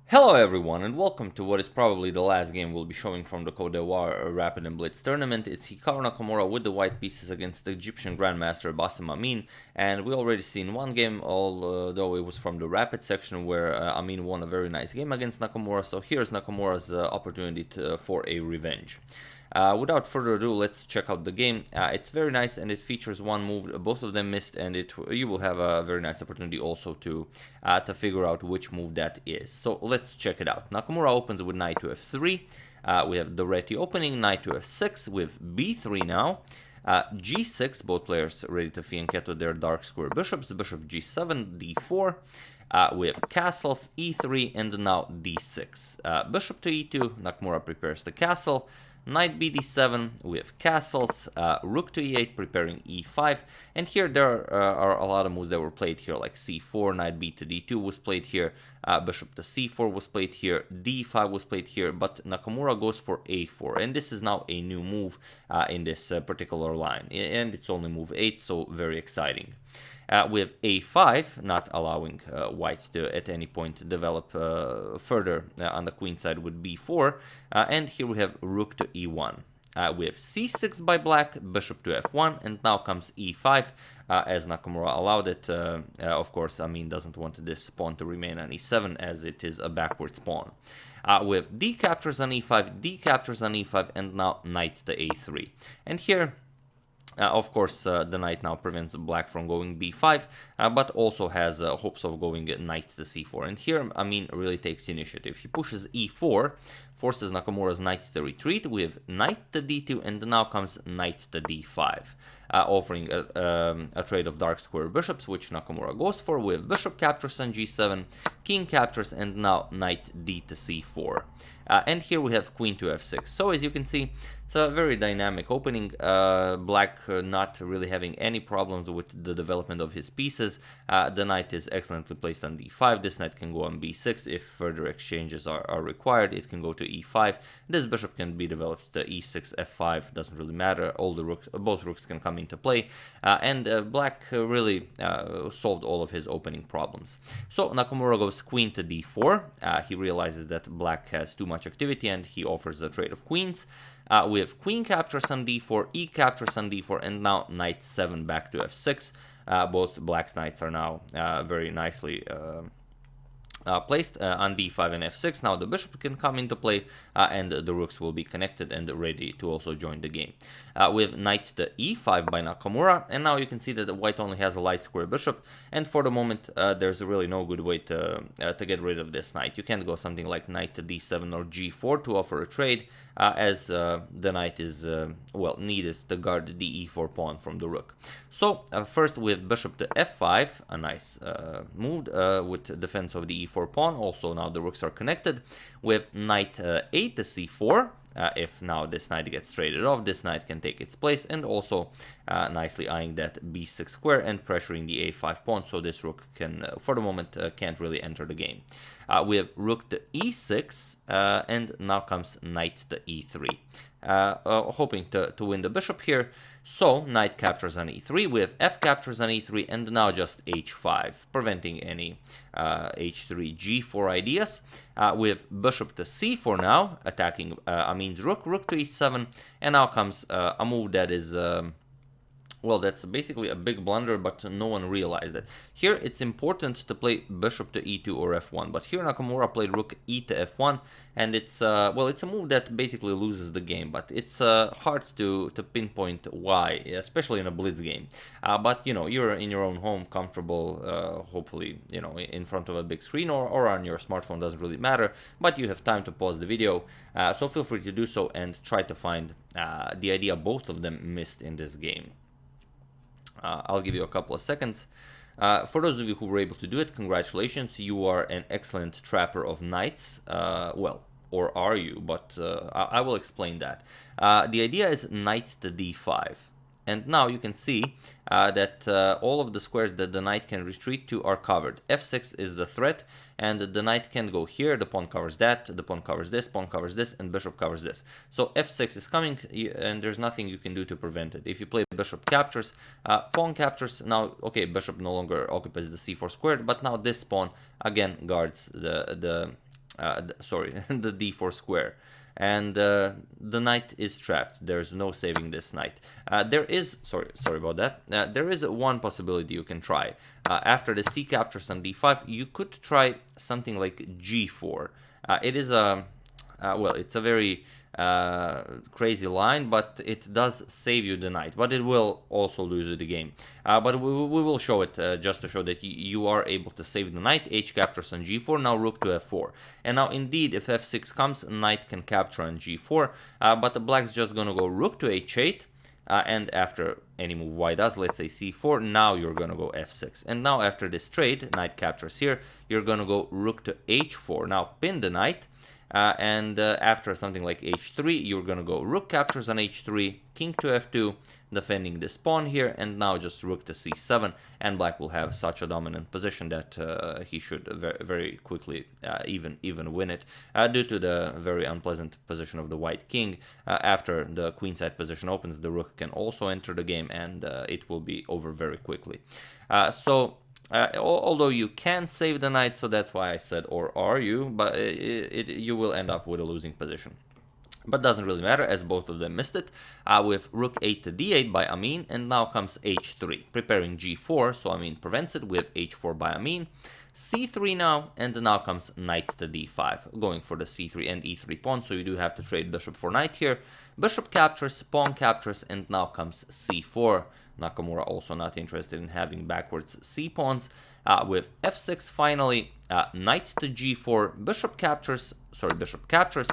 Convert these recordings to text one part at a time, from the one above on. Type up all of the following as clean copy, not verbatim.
Hello everyone and welcome to what is probably the last game we'll be showing from the Cote d'Ivoire Rapid Blitz tournament. It's Hikaru Nakamura with the white pieces against the Egyptian Grandmaster Bassem Amin, and we already seen one game, although it was from the Rapid section where Amin won a very nice game against Nakamura, so here's Nakamura's opportunity for a revenge. Without further ado, let's check out the game. It's very nice and it features one move, both of them missed, and you will have a very nice opportunity also to figure out which move that is. So let's check it out. Nakamura opens with knight to f3. We have the ready opening, knight to f6 with b3 now. g6, both players ready to fianchetto their dark square bishops. Bishop g7, d4. We have castles, e3, and now d6. Bishop to e2, Nakamura prepares the castle. Knight bd7, we have castles, rook to e8, preparing e5, and here there are a lot of moves that were played here, like c4, knight b to d2 was played here, bishop to c4 was played here, d5 was played here, but Nakamura goes for a4, and this is now a new move in this particular line, and it's only move 8, so very exciting. We have a5, not allowing white to at any point develop further on the queen side with b4, and here we have rook to e1. We have c6 by black, bishop to f1, and now comes e5, as Nakamura allowed it. Of course, Amin doesn't want this pawn to remain on e7, as it is a backwards pawn. We have d captures on e5, d captures on e5, and now knight to a3. And here, of course, the knight now prevents black from going b5, but also has hopes of going knight to c4. And here, Amin really takes initiative. He pushes e4, forces Nakamura's knight to retreat with knight to d2, and now comes knight to d5, offering a trade of dark square bishops, which Nakamura goes for with bishop captures on g7, king captures, and now knight d to c4. And here we have queen to f6. So as you can see, it's a very dynamic opening. Black not really having any problems with the development of his pieces. The knight is excellently placed on d5. This knight can go on b6 if further exchanges are required. It can go to e5. This bishop can be developed to e6, f5. Doesn't really matter. All the rooks, both rooks can come into play. And black really solved all of his opening problems. So Nakamura goes queen to d4. He realizes that black has too much activity and he offers a trade of queens. We have queen captures on d4, e captures on d4, and now knight 7 back to f6. Both black's knights are now very nicely placed on d5 and f6. Now the bishop can come into play, and the rooks will be connected and ready to also join the game. We have knight to e5 by Nakamura, and now you can see that the white only has a light square bishop, and for the moment there's really no good way to get rid of this knight. You can't go something like knight to d7 or g4 to offer a trade, as the knight is, well, needed to guard the e4 pawn from the rook. So first we have bishop to f5, a nice move with defense of the e4 pawn. Also now the rooks are connected. We have knight a to c4. If now this knight gets traded off, this knight can take its place, and also nicely eyeing that b6 square and pressuring the a5 pawn, so this rook can, for the moment, can't really enter the game. We have rook to e6, and now comes knight to e3. Hoping to win the bishop here. So knight captures on e3, we have f captures on e3, and now just h5, preventing any h3, g4 ideas. We have bishop to c4 now, attacking Amin's rook, rook to e7, and now comes a move that is... well, that's basically a big blunder, but no one realized it. Here, it's important to play bishop to e2 or f1, but here Nakamura played rook e to f1, and it's, well, it's a move that basically loses the game, but it's hard to pinpoint why, especially in a blitz game. But, you know, you're in your own home, comfortable, hopefully, you know, in front of a big screen or on your smartphone, doesn't really matter, but you have time to pause the video, so feel free to do so and try to find the idea both of them missed in this game. I'll give you a couple of seconds. For those of you who were able to do it, congratulations. You are an excellent trapper of knights. Well, or are you? But I will explain that. The idea is knight to d5. And now you can see that all of the squares that the knight can retreat to are covered. f6 is the threat, and the knight can go here, the pawn covers that, the pawn covers this, and bishop covers this. So f6 is coming, and there's nothing you can do to prevent it. If you play bishop captures, pawn captures, now, okay, bishop no longer occupies the c4 squared, but now this pawn, again, guards the sorry, the d4 square. And the knight is trapped. There's no saving this knight. There is, sorry about that. There is one possibility you can try. After the c captures on d5, you could try something like g4. It is a, well, it's a very crazy line, but it does save you the knight, but it will also lose you the game. But we will show it just to show that you are able to save the knight. H captures on g4, now rook to f4. And now indeed, if f6 comes, knight can capture on g4, but the black's just gonna go rook to h8, and after any move white does, let's say c4, now you're gonna go f6. And now after this trade, knight captures here, you're gonna go rook to h4. Now pin the knight. And after something like h3, you're gonna go rook captures on h3, king to f2, defending this pawn here, and now just rook to c7, and black will have such a dominant position that he should very quickly even win it, due to the very unpleasant position of the white king. After the queenside position opens, the rook can also enter the game, and it will be over very quickly. Although you can save the knight, so that's why I said, or are you, but you will end up with a losing position. But doesn't really matter, as both of them missed it, with rook 8 to d8 by Amin, and now comes h3, preparing g4, so Amin prevents it with h4 by Amin, c3 now, and now comes knight to d5, going for the c3 and e3 pawn, so you do have to trade bishop for knight here. Bishop captures, pawn captures, and now comes c4. Nakamura also not interested in having backwards c pawns. With f6 finally, knight to g4, bishop captures,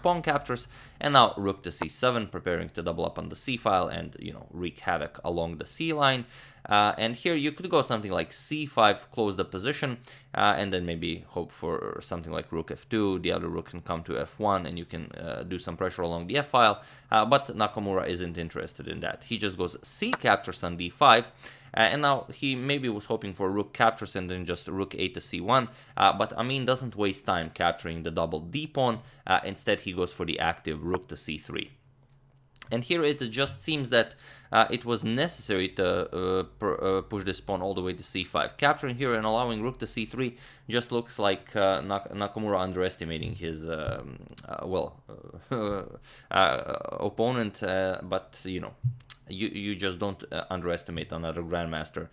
pawn captures, and now rook to c7, preparing to double up on the c file and, you know, wreak havoc along the c line. And here you could go something like c5, close the position, and then maybe hope for something like rook f2. The other rook can come to f1, and you can do some pressure along the f file. But Nakamura isn't interested in that. He just goes c captures on d5. And now he maybe was hoping for rook captures and then just rook 8 to c1, but Amin doesn't waste time capturing the double d pawn. Instead, he goes for the active rook to c3. And here it just seems that it was necessary to push this pawn all the way to c5. Capturing here and allowing rook to c3 just looks like Nakamura underestimating his opponent, but you know, you just don't underestimate another grandmaster.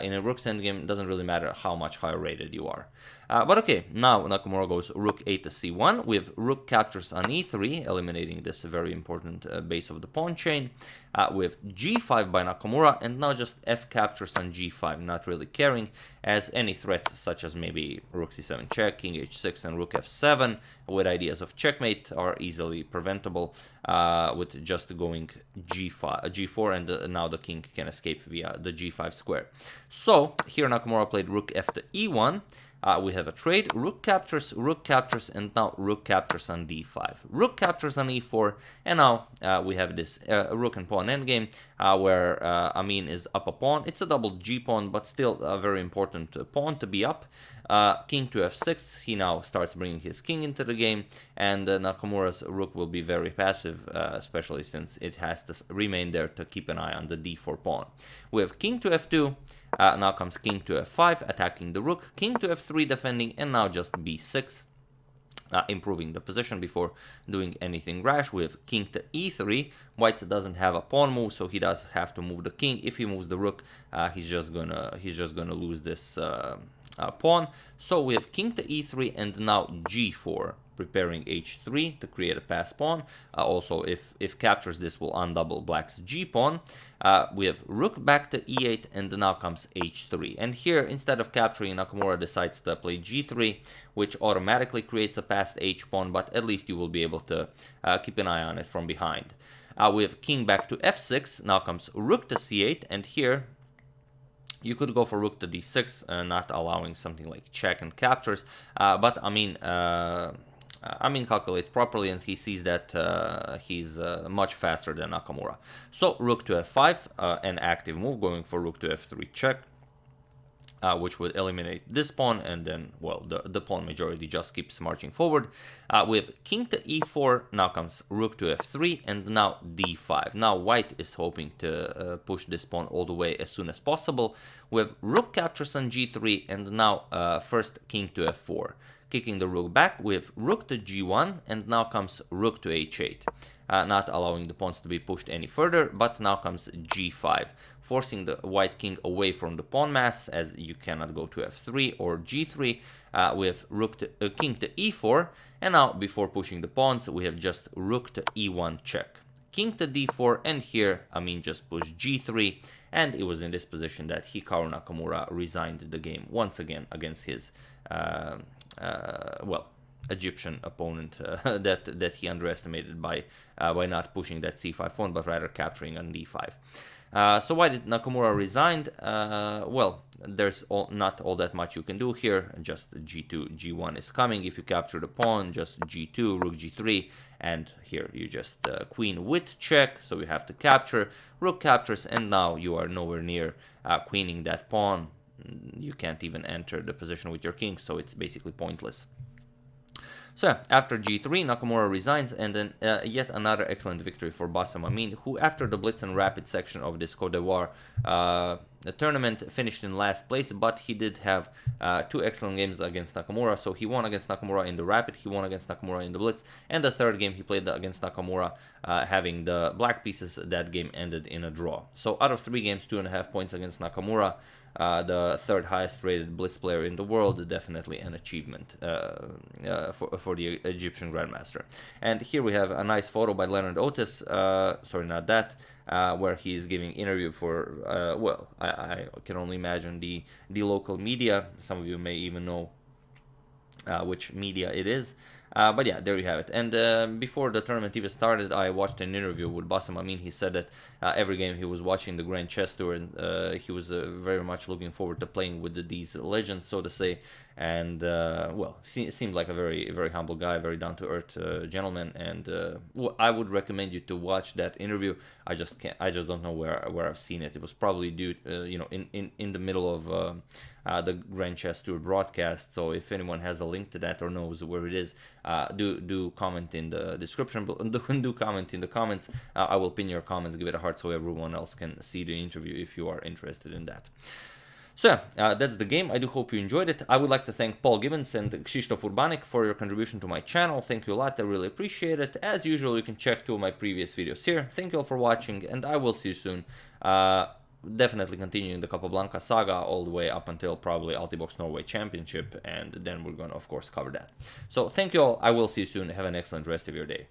In a rook's endgame, it doesn't really matter how much higher rated you are. But okay, now Nakamura goes rook 8 to c1 with rook captures on e3, eliminating this very important base of the pawn chain, with g5 by Nakamura, and now just f captures on g5, not really caring, as any threats such as maybe rook c7 check, king h6, and rook f7 with ideas of checkmate are easily preventable with just going g4, and now the king can escape via the g5 square. So here Nakamura played rook f to e1. We have a trade, rook captures, and now rook captures on d5. Rook captures on e4, and now we have this rook and pawn endgame where Amin is up a pawn. It's a double g pawn, but still a very important pawn to be up. King to f6, he now starts bringing his king into the game, and Nakamura's rook will be very passive, especially since it has to remain there to keep an eye on the d4 pawn. We have king to f2, now comes king to f5, attacking the rook, king to f3 defending, and now just b6. Improving the position before doing anything rash. With king to e3, white doesn't have a pawn move, so he does have to move the king. If he moves the rook, he's just gonna lose this pawn. So we have king to e3 and now g4, preparing h3 to create a pass pawn. Also, if captures, this will undouble black's g pawn. We have rook back to e8, and now comes h3. And here, instead of capturing, Nakamura decides to play g3, which automatically creates a passed h pawn, but at least you will be able to keep an eye on it from behind. We have king back to f6, now comes rook to c8, and here you could go for rook to d6, not allowing something like check and captures, but Amin calculates properly, and he sees that he's much faster than Nakamura. So rook to f5, an active move, going for rook to f3 check, which would eliminate this pawn, and then, well, the pawn majority just keeps marching forward. With king to e4, now comes rook to f3, and now d5. Now white is hoping to push this pawn all the way as soon as possible, with rook captures on g3, and now first king to f4. kicking the rook back with rook to g1, and now comes rook to h8. Not allowing the pawns to be pushed any further, but now comes g5, forcing the white king away from the pawn mass, as you cannot go to f3 or g3, with king to e4, and now before pushing the pawns we have just rook to e1 check, king to d4, and here Amin just pushed g3, and it was in this position that Hikaru Nakamura resigned the game once again against his Egyptian opponent that he underestimated by not pushing that c5 pawn, but rather capturing on d5. So why did Nakamura resign? Well, there's not all that much you can do here. Just g2, g1 is coming. If you capture the pawn, just g2, rook g3, and here you just queen with check, so you have to capture. Rook captures, and now you are nowhere near queening that pawn. You can't even enter the position with your king, so it's basically pointless. So after g3, Nakamura resigns, and then yet another excellent victory for Bassem Amin, who after the Blitz and Rapid section of this Cote d'Ivoire tournament finished in last place, but he did have 2 excellent games against Nakamura. So he won against Nakamura in the Rapid, he won against Nakamura in the Blitz, and the third game he played against Nakamura, having the black pieces, that game ended in a draw. So out of 3 games, 2.5 points against Nakamura. The third highest rated Blitz player in the world, definitely an achievement for the Egyptian Grandmaster. And here we have a nice photo by Leonard Otis, sorry, not that, where he is giving interview for, well, I can only imagine the local media. Some of you may even know which media it is. But yeah, there you have it. And before the tournament even started, I watched an interview with Bassem Amin. He said that every game he was watching the Grand Chess Tour, and he was very much looking forward to playing with these legends, so to say. And well, seemed like a very, very humble guy, very down-to-earth gentleman. And I would recommend you to watch that interview. I just don't know where I've seen it. It was probably due, in the middle of the Grand Chess Tour broadcast. So if anyone has a link to that or knows where it is, do comment in the description. Do comment in the comments. I will pin your comments, give it a heart so everyone else can see the interview if you are interested in that. So that's the game. I do hope you enjoyed it. I would like to thank Paul Gibbons and Krzysztof Urbanek for your contribution to my channel. Thank you a lot. I really appreciate it. As usual, you can check 2 of my previous videos here. Thank you all for watching, and I will see you soon. Definitely continuing the Capablanca saga all the way up until probably Altibox Norway Championship, and then we're going to, of course, cover that. So thank you all. I will see you soon. Have an excellent rest of your day.